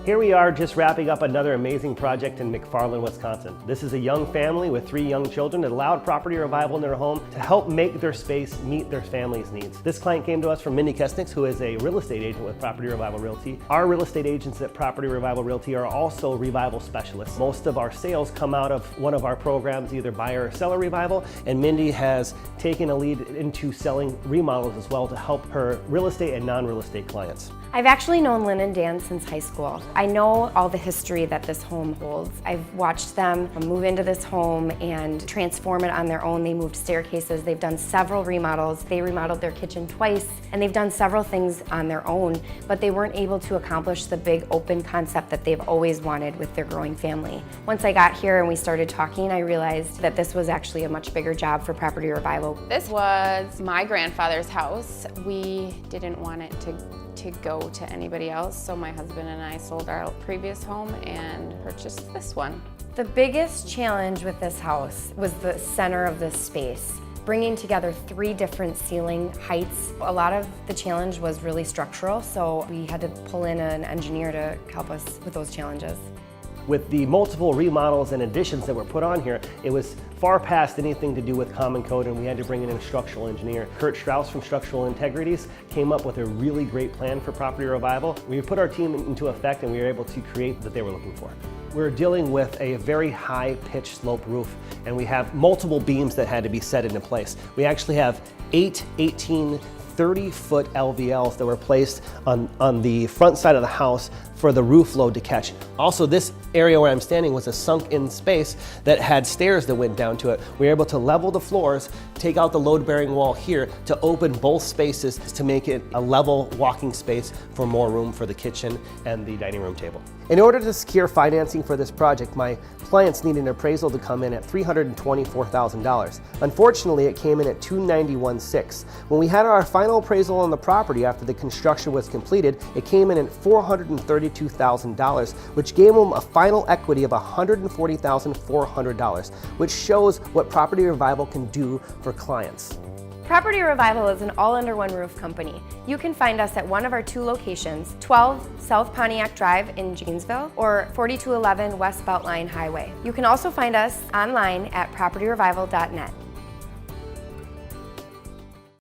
Here we are just wrapping up another amazing project in McFarland, Wisconsin. This is a young family with 3 young children that allowed Property Revival in their home to help make their space meet their family's needs. This client came to us from Mindy Kesnick, who is a real estate agent with Property Revival Realty. Our real estate agents at Property Revival Realty are also revival specialists. Most of our sales come out of one of our programs, either buyer or seller revival, and Mindy has taken a lead into selling remodels as well to help her real estate and non-real estate clients. I've actually known Lynn and Dan since high school. I know all the history that this home holds. I've watched them move into this home and transform it on their own. They moved staircases, they've done several remodels. They remodeled their kitchen twice, and they've done several things on their own, but they weren't able to accomplish the big open concept that they've always wanted with their growing family. Once I got here and we started talking, I realized that this was actually a much bigger job for Property Revival. This was my grandfather's house. We didn't want it to go to anybody else, so my husband and I sold our previous home and purchased this one. The biggest challenge with this house was the center of this space. Bringing together 3 different ceiling heights. A lot of the challenge was really structural, so we had to pull in an engineer to help us with those challenges. With the multiple remodels and additions that were put on here, it was far past anything to do with common code, and we had to bring in a structural engineer. Kurt Strauss from Structural Integrities came up with a really great plan for Property Revival. We put our team into effect and we were able to create what they were looking for. We're dealing with a very high pitch slope roof, and we have multiple beams that had to be set into place. We actually have 8 18 30-foot LVLs that were placed on the front side of the house for the roof load to catch. Also, this area where I'm standing was a sunk-in space that had stairs that went down to it. We were able to level the floors, take out the load-bearing wall here to open both spaces to make it a level walking space for more room for the kitchen and the dining room table. In order to secure financing for this project, my clients needed an appraisal to come in at $324,000. Unfortunately, it came in at $291,600. When we had our final appraisal on the property after the construction was completed, it came in at $432,000, which gave them a final equity of $140,400, which shows what Property Revival can do for clients. Property Revival is an all-under-one roof company. You can find us at one of our 2 locations, 12 South Pontiac Drive in Janesville or 4211 West Beltline Highway. You can also find us online at propertyrevival.net.